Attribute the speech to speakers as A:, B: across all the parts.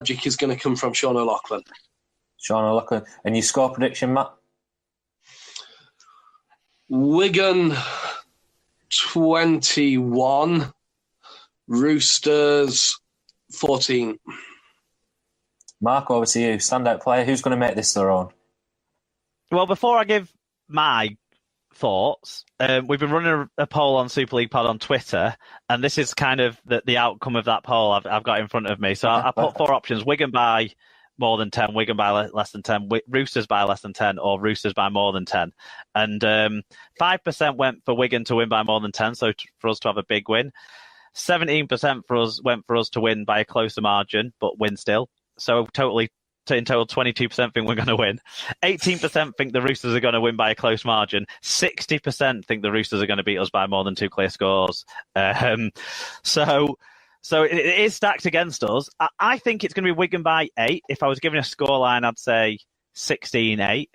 A: magic is going to come from Sean O'Loughlin.
B: Sean O'Loughlin. And your score prediction, Matt?
A: Wigan 21, Roosters 14.
B: Mark, over to you. Standout player. Who's going to make this their own?
C: Well, before I give my thoughts, we've been running a poll on Super League Pod on Twitter, and this is kind of the outcome of that poll I've got in front of me. So I put 4 options: Wigan by more than 10, Wigan by less than 10, Roosters by less than 10, or Roosters by more than 10. And 5% went for Wigan to win by more than 10, so for us to have a big win. 17% went for us to win by a closer margin, but win still. So in total, 22% think we're going to win. 18% think the Roosters are going to win by a close margin. 60% think the Roosters are going to beat us by more than 2 clear scores. So it is stacked against us. I think it's going to be Wigan by 8. If I was giving a scoreline, I'd say 16-8.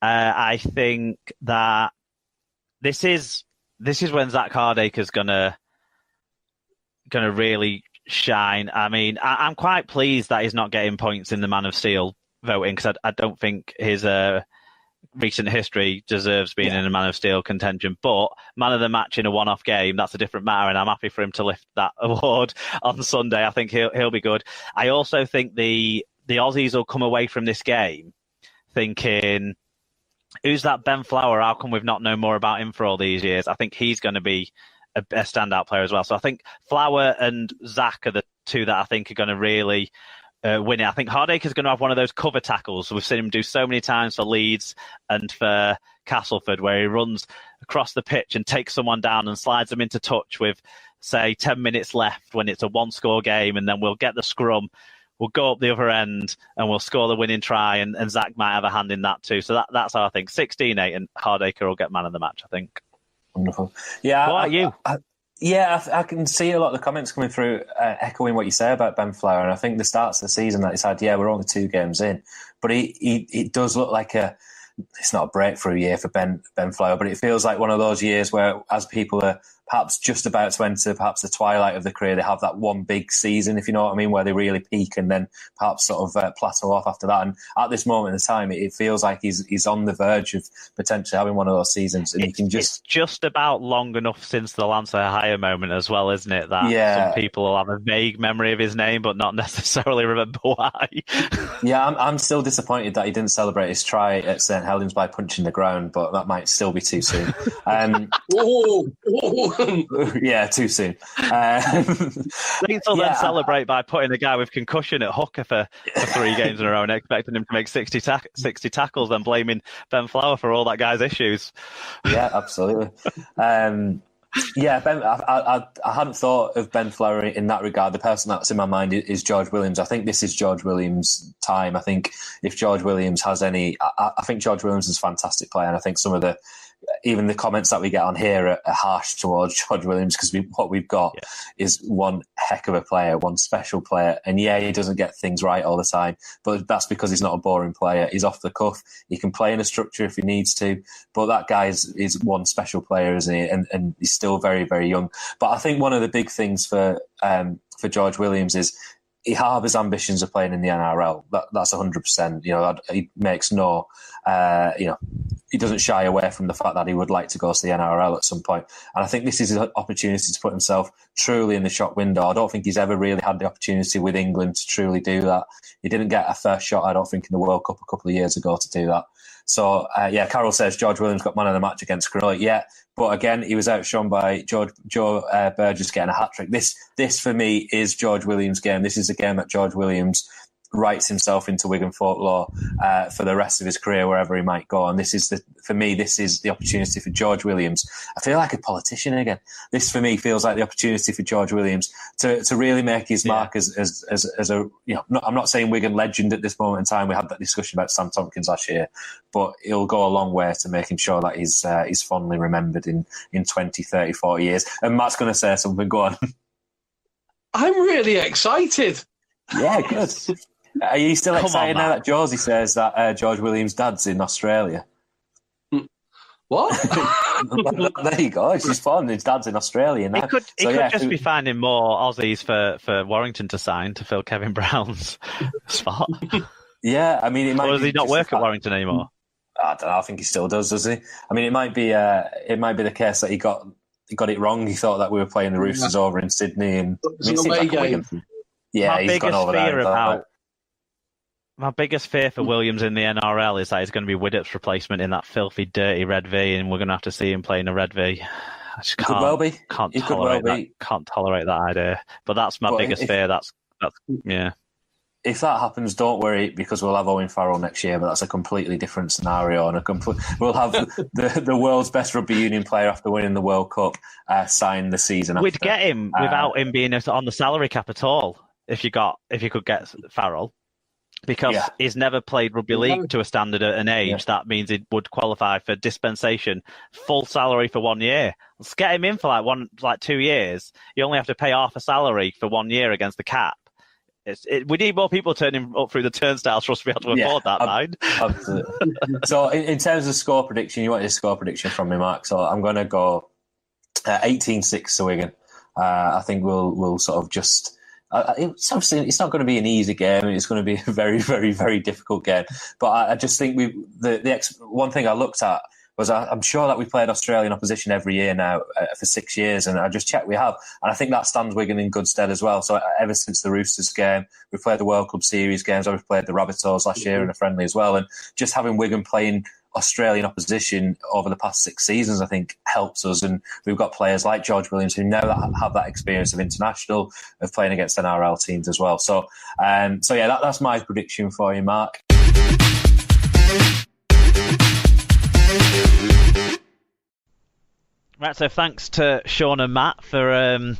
C: I think that this is when Zach Hardacre's going to really shine. I mean, I'm quite pleased that he's not getting points in the Man of Steel voting, because I don't think his recent history deserves being in a Man of Steel contention. But Man of the Match in a one-off game, that's a different matter, and I'm happy for him to lift that award on Sunday. I think he'll be good. I also think the Aussies will come away from this game thinking, who's that Ben Flower? How come we've not known more about him for all these years? I think he's going to be a standout player as well. So I think Flower and Zach are the two that I think are going to really win it. I think Hardacre's going to have one of those cover tackles we've seen him do so many times for Leeds and for Castleford, where he runs across the pitch and takes someone down and slides them into touch with, say, 10 minutes left when it's a one-score game, and then we'll get the scrum, we'll go up the other end, and we'll score the winning try, and Zach might have a hand in that too. So that's how I think. 16-8, and Hardacre will get man of the match, I think.
B: Wonderful. Yeah.
C: What about you?
B: I can see a lot of the comments coming through echoing what you say about Ben Flower, and I think the starts of the season that he's had, we're only 2 games in, but it does look like it's not a breakthrough year for Ben Flower, but it feels like one of those years where, as people are perhaps just about to enter perhaps the twilight of the career, they have that one big season, if you know what I mean, where they really peak and then perhaps sort of plateau off after that. And at this moment in time, it feels like he's on the verge of potentially having one of those seasons. And
C: it's just about long enough since the Lance Hire moment as well, isn't it? That some people will have a vague memory of his name, but not necessarily remember why.
B: I'm still disappointed that he didn't celebrate his try at St Helens by punching the ground, but that might still be too soon. Yeah, too soon.
C: He'll then celebrate by putting a guy with concussion at hooker for 3 games in a row and expecting him to make 60 tackles, then blaming Ben Flower for all that guy's issues.
B: Yeah, absolutely. Ben, I hadn't thought of Ben Flower in that regard. The person that's in my mind is George Williams. I think this is George Williams' time. I think if George Williams has any, I think George Williams is a fantastic player, and I think some of even the comments that we get on here are harsh towards George Williams, because what we've got is one heck of a player, one special player. And he doesn't get things right all the time, but that's because he's not a boring player. He's off the cuff. He can play in a structure if he needs to, but that guy is one special player, isn't he? And he's still very, very young. But I think one of the big things for George Williams is he harbours ambitions of playing in the NRL. That's 100%. He makes no, he doesn't shy away from the fact that he would like to go to the NRL at some point. And I think this is an opportunity to put himself truly in the shop window. I don't think he's ever really had the opportunity with England to truly do that. He didn't get a first shot, I don't think, in the World Cup a couple of years ago to do that. So, Carol says George Williams got man of the match against Cronulla. Yeah, but again, he was outshone by Joe Burgess getting a hat-trick. This, for me, is George Williams' game. This is a game that George Williams writes himself into Wigan folklore for the rest of his career, wherever he might go. And this is the opportunity for George Williams. I feel like a politician again. This, for me, feels like the opportunity for George Williams to really make his mark as a, I'm not saying Wigan legend at this moment in time. We had that discussion about Sam Tompkins last year, but he'll go a long way to making sure that he's fondly remembered in 20, 30, 40 years. And Matt's going to say something. Go on.
A: I'm really excited.
B: Yeah, good. Are you still excited now that Josie says that George Williams' dad's in Australia?
A: What?
B: There you go. It's his fun. His dad's in Australia now.
C: He could just be finding more Aussies for Warrington to sign to fill Kevin Brown's spot.
B: Yeah, I mean, it might.
C: Or does he not work at Warrington anymore?
B: I don't know. I think he still does he? I mean, it might be the case that he got it wrong. He thought that we were playing the Roosters over in Sydney, and he's gone over there.
C: My biggest fear for Williams in the NRL is that he's going to be Widdop's replacement in that filthy, dirty red V, and we're going to have to see him playing a red V. I just can't tolerate that. Can't tolerate that idea. But that's my biggest fear. That's yeah.
B: If that happens, don't worry, because we'll have Owen Farrell next year, but that's a completely different scenario. And we'll have the world's best rugby union player after winning the World Cup sign the season after.
C: We'd get him without him being on the salary cap at all, if you could get Farrell. Because he's never played rugby league to a standard at an age. That means he would qualify for dispensation, full salary for 1 year. Let's get him in for like 2 years. You only have to pay half a salary for 1 year against the cap. We need more people turning up through the turnstiles for us to be able to afford that, mind.
B: Absolutely. So in terms of score prediction, you wanted a score prediction from me, Mark. So I'm going to go 18-6 to Wigan. I think we'll sort of just... It's not going to be an easy game. It's going to be a very, very, very difficult game. But I just think one thing I looked at was I'm sure that we played Australian opposition every year now for 6 years, and I just checked we have. And I think that stands Wigan in good stead as well. So ever since the Roosters game, we've played the World Club Series games, we've played the Rabbitohs last year in a friendly as well. And just having Wigan playing Australian opposition over the past 6 seasons, I think, helps us. And we've got players like George Williams who now have that experience of international, of playing against NRL teams as well. So that's my prediction for you, Mark.
C: Right, so thanks to Sean and Matt for,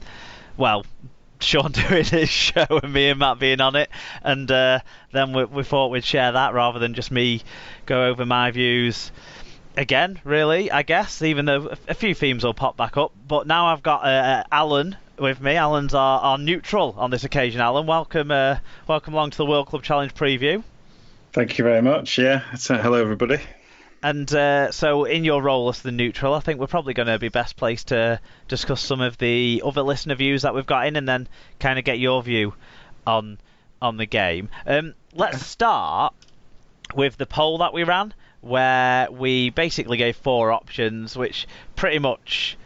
C: Sean doing his show and me and Matt being on it, and then we thought we'd share that rather than just me go over my views again, really, I guess, even though a few themes will pop back up. But now I've got Alan with me. Alan's our neutral on this occasion. Alan, welcome along to the World Club Challenge preview.
D: Thank you very much. Yeah, hello everybody.
C: And so in your role as the neutral, I think we're probably going to be best placed to discuss some of the other listener views that we've got in, and then kind of get your view on the game. Let's start with the poll that we ran, where we basically gave 4 options, which pretty much,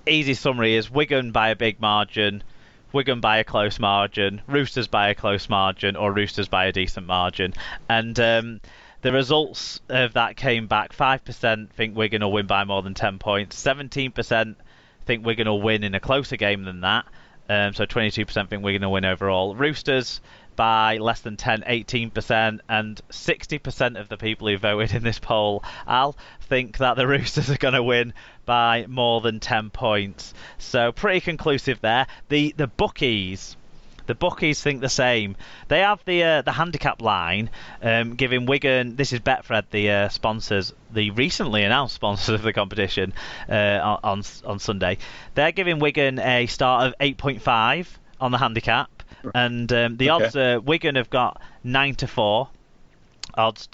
C: easy summary is Wigan by a big margin, Wigan by a close margin, Roosters by a close margin, or Roosters by a decent margin. And the results of that came back. 5% think Wigan will win by more than 10 points. 17% think Wigan will win in a closer game than that. So 22% think Wigan will win overall. Roosters by less than 10, 18%. And 60% of the people who voted in this poll, Al, think that the Roosters are going to win by more than 10 points. So pretty conclusive there. The bookies... The bookies think the same. They have the handicap line, giving Wigan. This is Betfred, the sponsors, the recently announced sponsors of the competition on Sunday. They're giving Wigan a start of 8.5 on the handicap, and the odds Wigan have got 9-4 odds,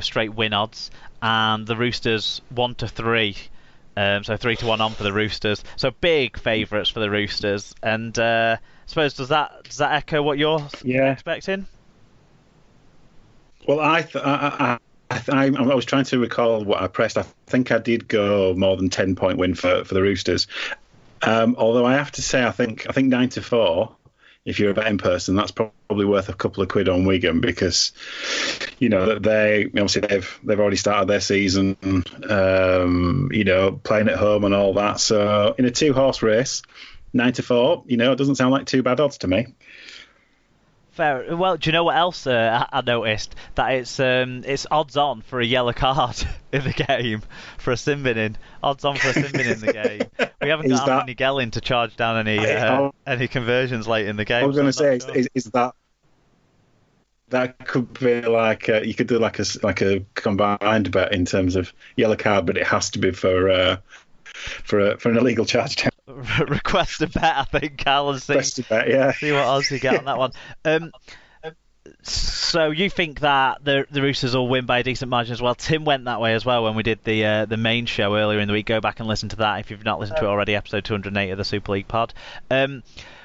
C: straight win odds, and the Roosters 1-3. So 3-1 on for the Roosters. So big favourites for the Roosters. And I suppose does that echo what you're expecting?
D: Well, I was trying to recall what I pressed. I think I did go more than 10-point win for the Roosters. Although I have to say, I think 9-4. If you're a betting person, that's probably worth a couple of quid on Wigan, because they've already started their season, playing at home and all that. So in a 2-horse race, 9-4, it doesn't sound like too bad odds to me.
C: Fair. Well, do you know what else I noticed? That it's odds on for a yellow card in the game for a sin binning. Odds on for a sin bin in the game. We haven't got Anthony Gelling to charge down any conversions late in the game.
D: I was going to say, is that could be like you could do like a combined bet in terms of yellow card, but it has to be for an illegal charge down.
C: Request a bet, I think, Carl, and see what odds you get on that one. So you think that the Roosters will win by a decent margin as well? Tim went that way as well when we did the main show earlier in the week. Go back and listen to that if you've not listened to it already, episode 208 of the Super League pod.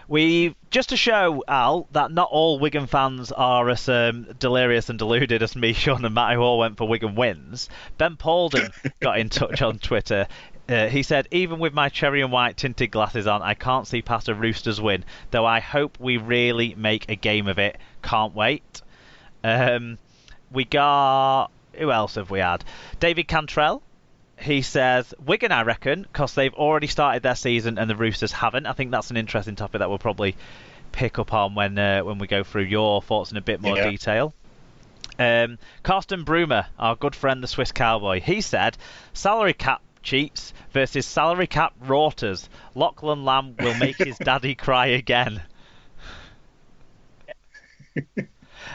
C: We just to show, Al, that not all Wigan fans are as delirious and deluded as me, Sean, and Matt, who all went for Wigan wins. Ben Paulden got in touch on Twitter. He said, even with my cherry and white tinted glasses on, I can't see past a Roosters win, though I hope we really make a game of it. Can't wait. We got... Who else have we had? David Cantrell. He says, Wigan, I reckon, because they've already started their season and the Roosters haven't. I think that's an interesting topic that we'll probably pick up on when we go through your thoughts in a bit more detail. Carsten Brumer, our good friend, the Swiss Cowboy, he said, salary cap cheats versus salary cap rorters. Lachlan Lamb will make his daddy cry again.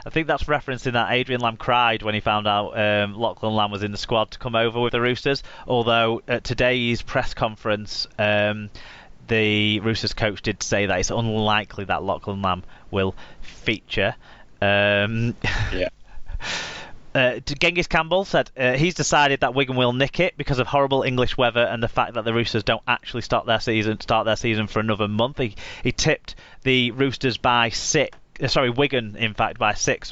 C: I think that's referencing that Adrian Lamb cried when he found out Lachlan Lamb was in the squad to come over with the Roosters. Although at today's press conference, the Roosters coach did say that it's unlikely that Lachlan Lamb will feature. Genghis Campbell said he's decided that Wigan will nick it because of horrible English weather and the fact that the Roosters don't actually start their season for another month. He tipped the Roosters by 6. Wigan, in fact, by 6.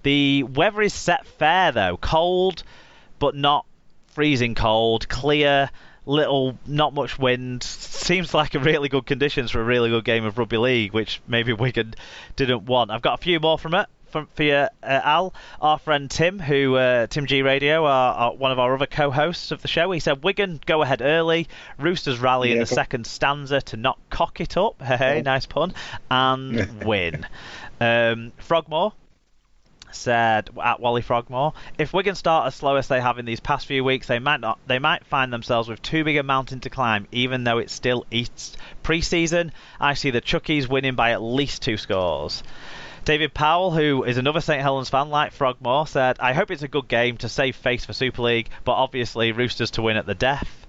C: The weather is set fair, though. Cold, but not freezing cold. Clear, not much wind. Seems like a really good conditions for a really good game of rugby league, which maybe Wigan didn't want. I've got a few more from it. For you, Al, our friend Tim, Tim G Radio, one of our other co-hosts of the show, he said, Wigan go ahead early, Roosters rally in the second stanza to not cock it up, hey, nice pun, and win. Frogmore said, at Wally Frogmore, if Wigan start as slow as they have in these past few weeks, they might find themselves with too big a mountain to climb, even though it's still East pre-season. I see the Chuckies winning by at least 2 scores. David Powell, who is another St Helens fan like Frogmore, said, I hope it's a good game to save face for Super League, but obviously Roosters to win at the death.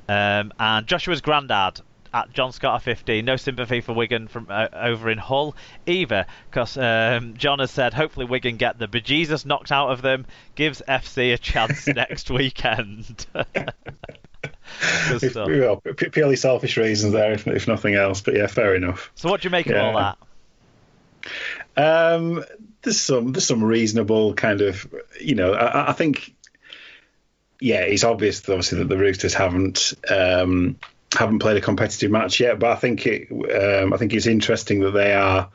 C: And Joshua's granddad, at John Scott 50, no sympathy for Wigan from over in Hull either, because John has said hopefully Wigan get the bejesus knocked out of them, gives FC a chance next weekend.
D: Purely selfish reasons there, if nothing else, but yeah, fair enough.
C: So what do you make of all that?
D: There's some reasonable kind of, I think, it's obvious obviously that the Roosters haven't played a competitive match yet, but I think it's interesting that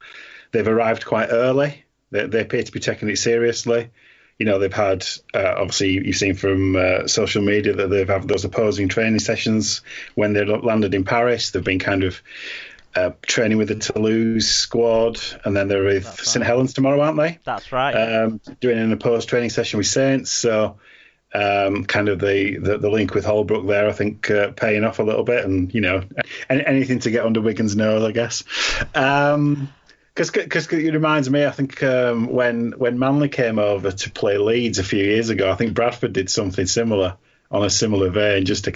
D: they've arrived quite early. They appear to be taking it seriously. They've had obviously you've seen from social media that they've had those opposing training sessions when they landed in Paris. They've been kind of training with the Toulouse squad, and then they're with St Helens tomorrow, aren't they?
C: That's right.
D: Doing an opposed training session with Saints. So kind of the link with Holbrook there, I think, paying off a little bit, and anything to get under Wigan's nose, I guess. Because it reminds me, I think when Manly came over to play Leeds a few years ago, I think Bradford did something similar on a similar vein, just to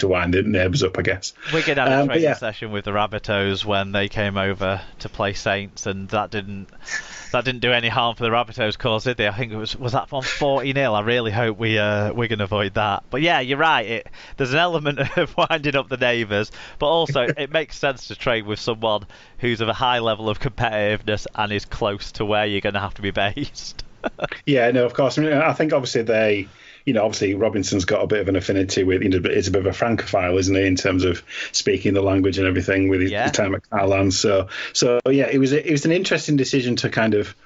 D: wind the neighbours up, I guess.
C: Wigan had a training session with the Rabbitohs when they came over to play Saints, and that didn't do any harm for the Rabbitohs cause, did they? I think it was that on 40-0. I really hope we can avoid that. But yeah, you're right. There's an element of winding up the neighbours, but also it makes sense to train with someone who's of a high level of competitiveness and is close to where you're going to have to be based.
D: Yeah, no, of course. I think obviously obviously Robinson's got a bit of an affinity with, it's a bit of a francophile, isn't he, in terms of speaking the language and everything with his time at Carland. So yeah, it was an interesting decision to kind of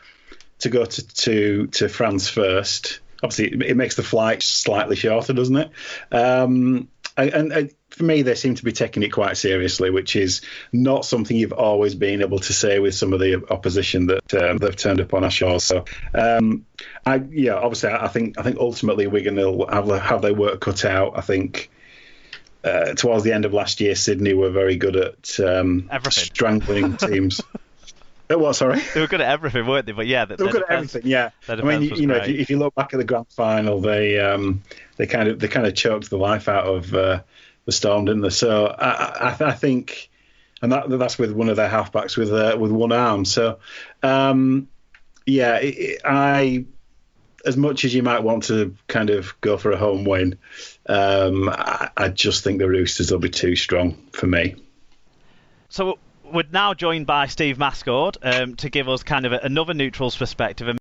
D: to go to France first. Obviously, it makes the flight slightly shorter, doesn't it? And for me, they seem to be taking it quite seriously, which is not something you've always been able to say with some of the opposition that they've turned up on our shores. So, obviously, I think ultimately Wigan will have their work cut out. I think towards the end of last year, Sydney were very good at strangling teams. What? Sorry,
C: they were good at everything, weren't they? But yeah,
D: they were good at everything. Yeah, I mean, if you look back at the grand final, they kind of choked the life out of the Storm, didn't they? So I think, and that's with one of their halfbacks with one arm. So Yeah, as much as you might want to kind of go for a home win, I just think the Roosters will be too strong for me.
C: So we're now joined by Steve Mascord to give us kind of another neutral's perspective.